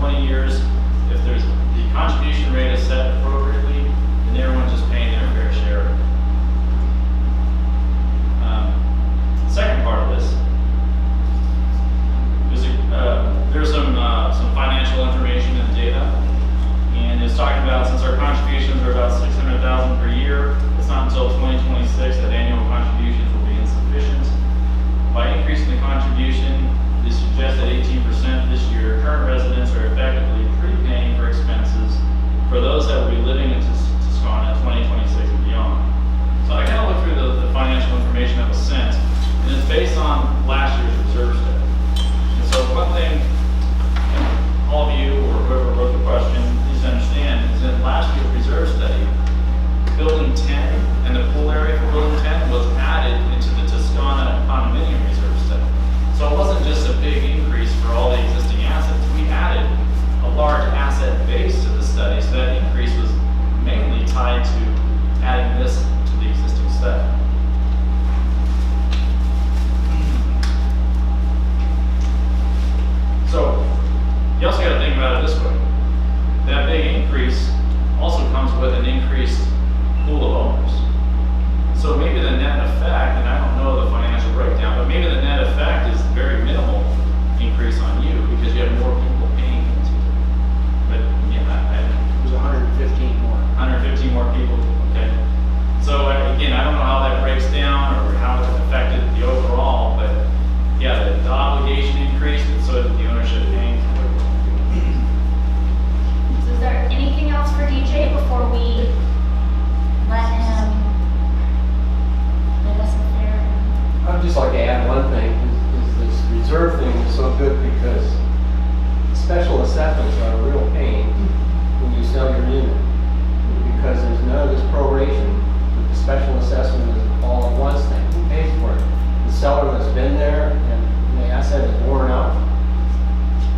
20 years, if there's the contribution rate is set appropriately, then everyone's just paying their fair share. Second part of this is there's some financial information and data, and it's talking about since our contributions are about $600,000 per year, it's not until 2026 that annual contributions will be insufficient. By increasing the contribution, they suggested 18% this year. Current residents are effectively prepaying for expenses for those that will be living in Toscana in 2026 and beyond. So I kind of looked through the financial information that was sent, and it's based on last year's reserve study. And so one thing, all of you or whoever wrote the question needs to understand is that last year's reserve study, Building 10 and the pool area for Building 10 was added into the Toscana condominium reserve study. So it wasn't just a big increase for all the existing assets. We added a large asset base to the study, so that increase was mainly tied to adding this to the existing study. So you also got to think about it this way. That big increase also comes with an increased pool of owners. So maybe the net effect, and I don't know the financial breakdown, but maybe the net effect is very minimal increase on you because you have more people paying into it. But yeah, It was 115 more. 115 more people, okay. So again, I don't know how that breaks down or how it affected the overall, but yeah, the obligation increased, and so did the ownership paying for it. So is there anything else for DJ before we let him let us fair? I'd just like to add one thing, is this reserve thing is so good because special assessments are a real pain when you sell your unit. Because there's none of this proration, but the special assessment is all at once thing. Who pays for it? The seller that's been there and the asset is worn out,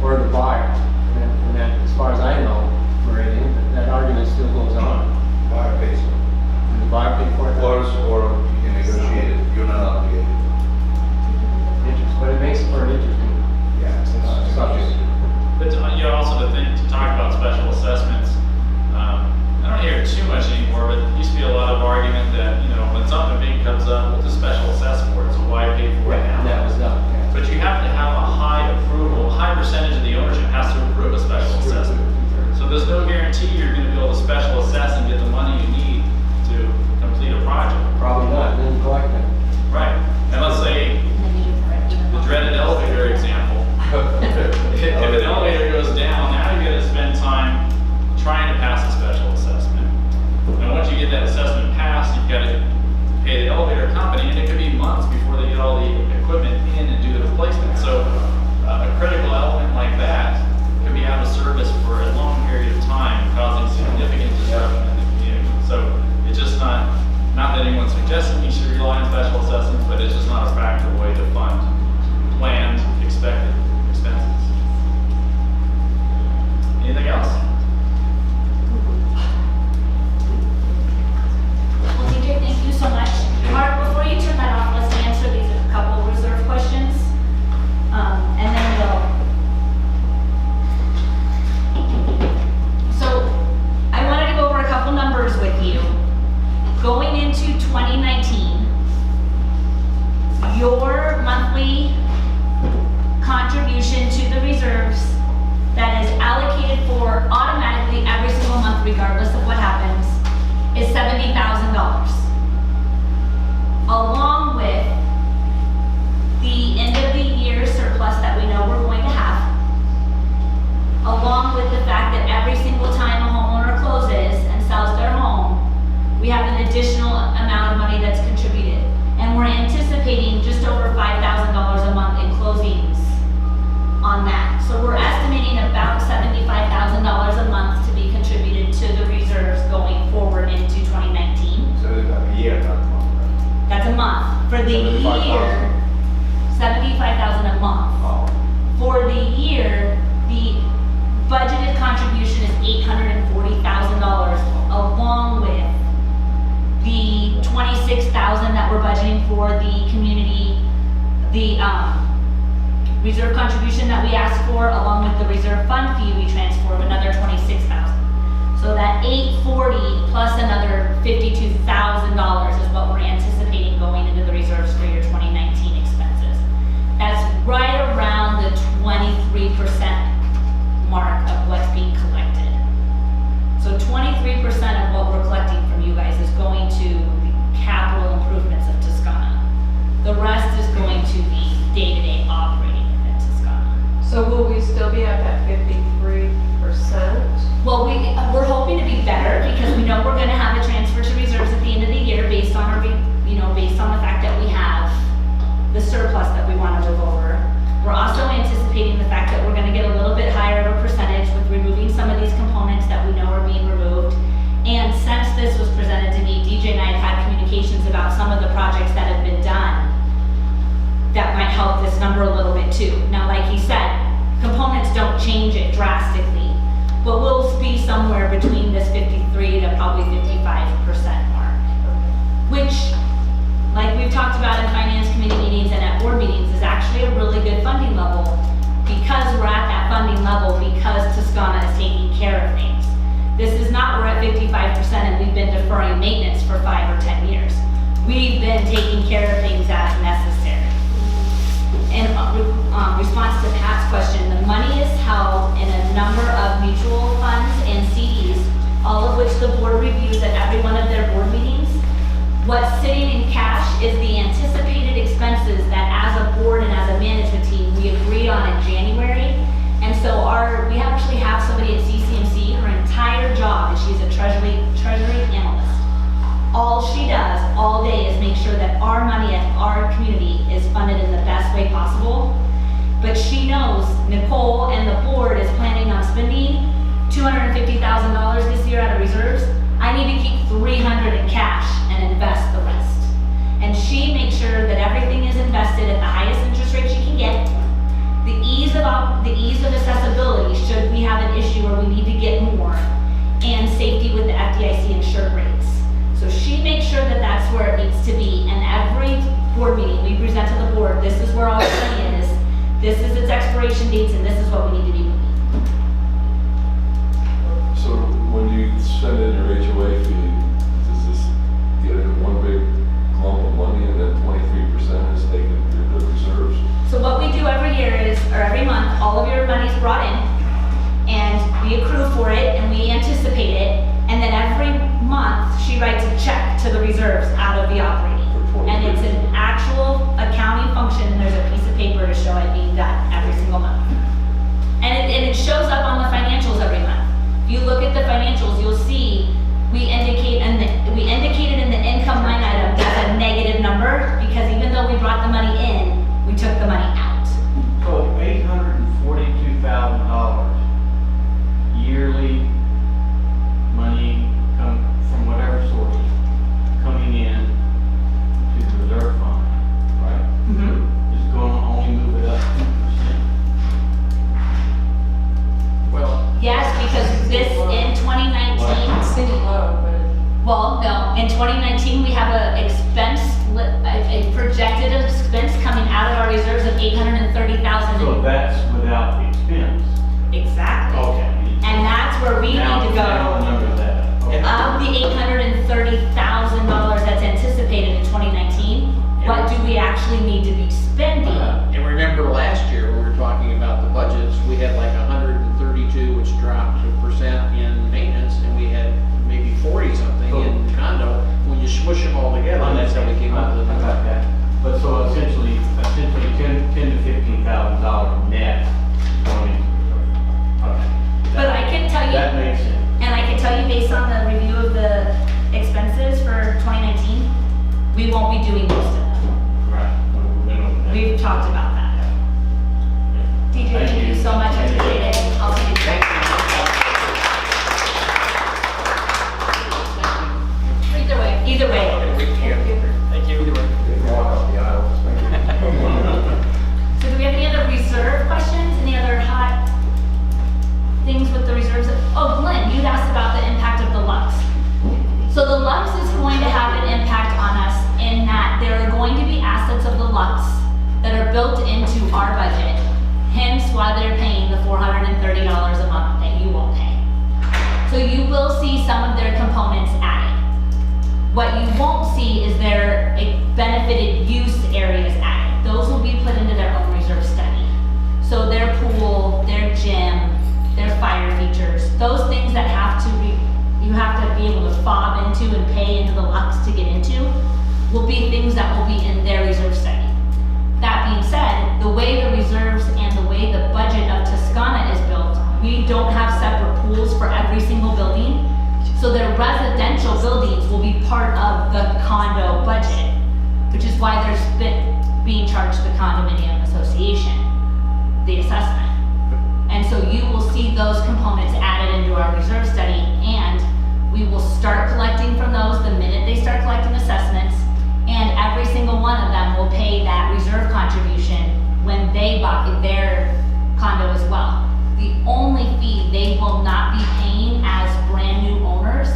or the buyer? And that, as far as I know, Meridian, that argument still goes on. Buyer pays for it. Did the buyer pay for it? Or you can negotiate it, you're not obligated. But it makes it for an interesting subject. But also to talk about special assessments, I don't hear it too much anymore, but there used to be a lot of argument that, when something big comes up, we'll just special assess for it, so why pay for it now? And that was done. Yeah. But you have to have a high approval, a high percentage of the ownership has to approve a special assessment. So there's no guarantee you're going to be able to special assess and get the money you need to complete a project. Probably not, then collect it. Right. And let's say the dreaded elevator example. If an elevator goes down, now you're going to spend time trying to pass a special assessment. And once you get that assessment passed, you've got to pay the elevator company, and it could be months before they get all the equipment in and do the replacement. So a critical element like that could be out of service for a long period of time, causing significant disruption in the community. So it's just not that anyone's suggesting you should rely on special assessments, but it's just not a practical way to fund planned, expected expenses. Anything else? Well, DJ, thank you so much. Mark, before you turn that off, let's answer these couple reserve questions. And then So, I wanted to go over a couple numbers with you. Going into 2019, your monthly contribution to the reserves that is allocated for automatically every single month, regardless of what happens, is $70,000. Along with the end of the year surplus that we know we're going to have, along with the fact that every single time a homeowner closes and sells their home, we have an additional amount of money that's contributed. And we're anticipating just over $5,000 a month in closings on that. So we're estimating about $75,000 a month to be contributed to the reserves going forward into 2019. So it's a year, not a month, right? That's a month. For the year, 75,000 a month. Oh. For the year, the budgeted contribution is $840,000, along with the $26,000 that we're budgeting for the community, the reserve contribution that we asked for, along with the reserve fund fee we transferred plus another $52,000 is what we're anticipating going into the reserves for your 2019 expenses. That's right around the 23% mark of what's being collected. So 23% of what we're collecting from you guys is going to the capital improvements of Toscana. The rest is going to be day-to-day operating within Toscana. So will we still be at that 53%? Well, we're hoping to be better because we know we're gonna have a transfer to reserves at the end of the year based on our, based on the fact that we have the surplus that we wanna move over. We're also anticipating the fact that we're gonna get a little bit higher of a percentage with removing some of these components that we know are being removed. And since this was presented to me, DJ and I have had communications about some of the projects that have been done that might help this number a little bit too. Now, like he said, components don't change it drastically, but we'll be somewhere between this 53 to probably 55% mark, which, like we've talked about in finance committee meetings and at board meetings, is actually a really good funding level because we're at that funding level because Toscana is taking care of things. This is not we're at 55% and we've been deferring maintenance for 5 or 10 years. We've been taking care of things as necessary. In response to Pat's question, the money is held in a number of mutual funds and CDs, all of which the board reviews at every one of their board meetings. What's sitting in cash is the anticipated expenses that as a board and as a management team, we agreed on in January. And so we actually have somebody at CCMC, her entire job, and she's a treasury analyst. All she does all day is make sure that our money at our community is funded in the best way possible. But she knows Nicole and the board is planning on spending $250,000 this year out of reserves. I need to keep $300 in cash and invest the rest. And she makes sure that everything is invested at the highest interest rate she can get. The ease of accessibility should we have an issue where we need to get more, and safety with the FDIC insured rates. So she makes sure that that's where it needs to be, and every board meeting, we present to the board, this is where all the money is, this is its expiration dates, and this is what we need to be moving. So when you send in your HOA fee, does this get in one big clump of money and then 23% is taken through the reserves? So what we do every year is, or every month, all of your money is brought in, and we accrue for it, and we anticipate it, and then every month, she writes a check to the reserves out of the operating. And it's an actual accounting function, and there's a piece of paper to show it being done every single month. And it shows up on the financials every month. If you look at the financials, you'll see we indicated in the income line item as a negative number, because even though we brought the money in, we took the money out. So $842,000 yearly money come from whatever source coming in to the reserve fund, right? Is going to only move it up 2%. Well, Yes, because this in 2019, Seems low, but well, no, in 2019, we have a projected expense coming out of our reserves of $830,000. so that's without the expense. Exactly. Okay. And that's where we need Now to go. number that. Okay. Of the $830,000 that's anticipated in 2019, what do we actually need to be spending? And remember last year, when we were talking about the budgets, we had like 132, which dropped to percent in maintenance, and we had maybe 40 something in condo. When you smush them all together, that's how we came up with the number. that. But so essentially $10,000 to $15,000 net going into the reserve. Okay. But I can tell you, That makes sense. and I can tell you based on the review of the expenses for 2019, we won't be doing most of them. Right. We've talked about that. DJ, thank you so much, I appreciate it. I'll see you. Either way. Thank you. Walk up the aisle. So do we have any other reserve questions? Any other hot things with the reserves? Oh, Glenn, you'd asked about the impact of the LUX. So the LUX is going to have an impact on us in that there are going to be assets of the LUX that are built into our budget, hence why they're paying the $430 a month that you won't pay. So you will see some of their components added. What you won't see is their benefited use areas added. Those will be put into their own reserve study. So their pool, their gym, their fire features, those things that you have to be able to fob into and pay into the Lux to get into, will be things that will be in their reserve study. That being said, the way the reserves and the way the budget of Toscana is built, we don't have separate pools for every single building. So their residential buildings will be part of the condo budget, which is why being charged the condominium association, the assessment. And so you will see those components added into our reserve study, and we will start collecting from those the minute they start collecting assessments, and every single one of them will pay that reserve contribution when they buy their condo as well. The only fee they will not be paying as brand new owners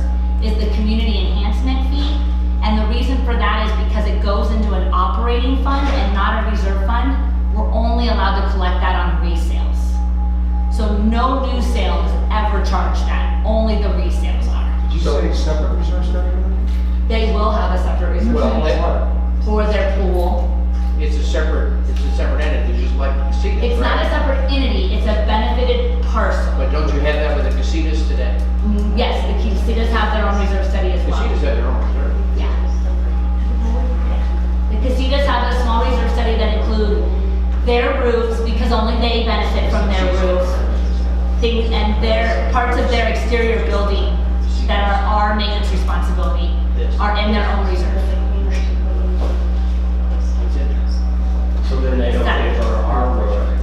is the community enhancement fee. And the reason for that is because it goes into an operating fund and not a reserve fund. We're only allowed to collect that on resales. So no new sales ever charge that, only the resales are. Did you say separate reserve study? They will have a separate reserve Well, fund for their pool. It's a separate entity, just like the casitas, It's not a right? separate entity, it's a benefited parcel. But don't you have that with the casitas today? Yes, the casitas have their own reserve study as well. Casitas have their own reserve. Yeah. The casitas have a small reserve study that include their roofs, because only they benefit from their roofs. Things, and their, parts of their exterior building that are our maintenance responsibility are in their own reserve. So then they don't pay for our roofs,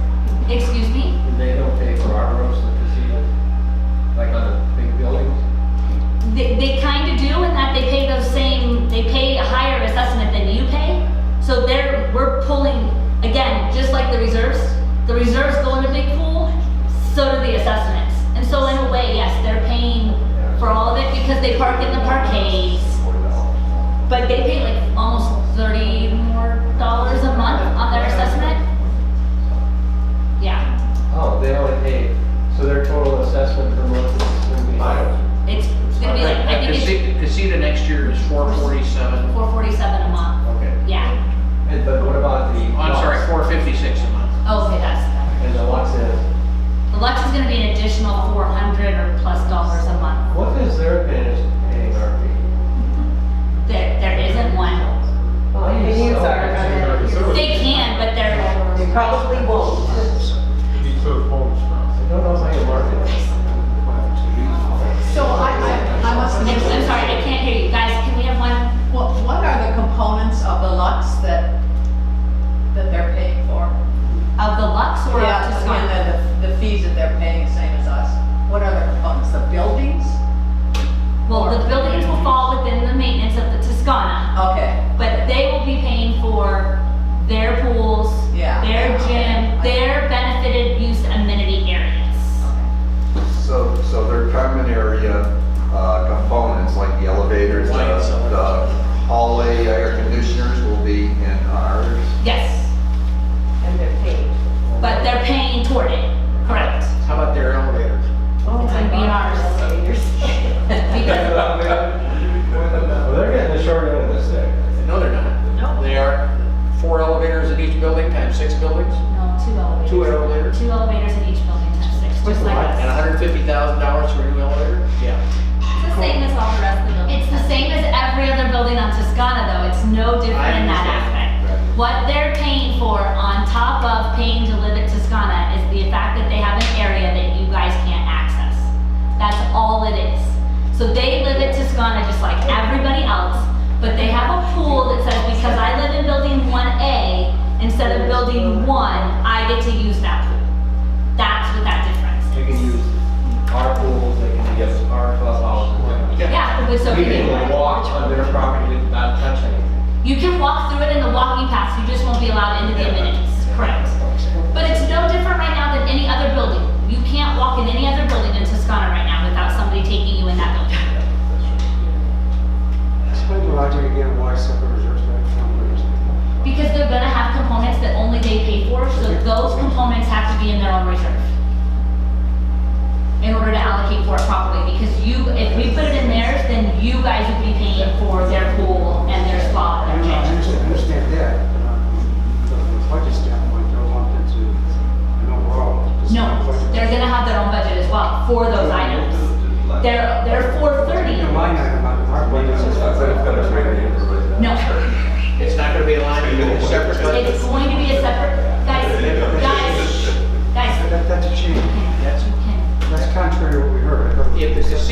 Excuse me? they don't pay for our roofs, the casitas, like on the big buildings? They kind of do in that they pay they pay a higher assessment than you pay. So we're pulling, again, just like the reserves go in a big pool, so do the assessments. And so in a way, yes, they're paying for all of it because they park in the parkades. But they pay like almost $30 more a month on their assessment. Yeah, Oh, they only pay, so their total assessment per month is gonna be higher. it's gonna be like, I think it's Casita next year is $447. $447 a month. Okay. Yeah. But what about the? I'm sorry, Lux? $456 a month. Oh, okay, that's better. And the Lux is, The Lux is gonna be an additional $400 or plus a month. what is their advantage to paying our fee? There isn't one. Can you start? They can, but They probably won't. I don't know how you market it. So I must. I'm sorry, I can't hear you. Guys, can we have one? What are the components of the Lux that they're paying for? Of the Lux or of Yeah, Toscana? again, the fees that they're paying, the same as us. What are the components? The buildings? Well, the buildings will fall within the maintenance of the Toscana, Okay, but they will be paying for their pools, Yeah. their gym, their benefited use amenity areas. So their common area, components like the elevators, Lights, the hallway air conditioners will be in ours. Yes, And they're paid. but they're paying toward it, correct? How about their elevators? It's gonna be ours. Because Well, they're getting the short end of the stick. No, they're not. No. They are 4 elevators in each building times 6 buildings, No, 2 elevators. 2 elevators, 2 elevators in each building times 6, just like and us. $150,000 for a new elevator? Yeah. It's the same as all the rest of the buildings. It's the same as every other building on Toscana though, it's no different in that aspect. What they're paying for on top of paying to live at Toscana is the fact that they have an area that you guys can't access. That's all it is. So they live at Toscana just like everybody else, but they have a pool that says because I live in building 1A instead of building 1, I get to use that pool. That's what that difference They is. can use our pools, they can use our clubhouses. Yeah, but so We can can walk on their property without touching anything. you can walk through it in the walking paths, you just won't be allowed into the amenities, correct? But it's no different right now than any other building. You can't walk in any other building in Toscana right now without somebody taking you in that building. Explain the logic again, why separate reserve study? Because they're gonna have components that only they pay for, so those components have to be in their own reserve. in order to allocate for it properly, because if we put it in theirs, then you guys would be paying for their pool and their spa I and their gym. understand that, but from the budget standpoint, they're lumped into an overall. No, they're gonna have their own budget as well for those items. They're $430. The line item on our budget is. That's a great name for it. No, It's not gonna be a line, item, it's a separate budget. it's going to be a separate, guys, That's a change. That's, okay, That's contrary to what we heard. I thought- if the casino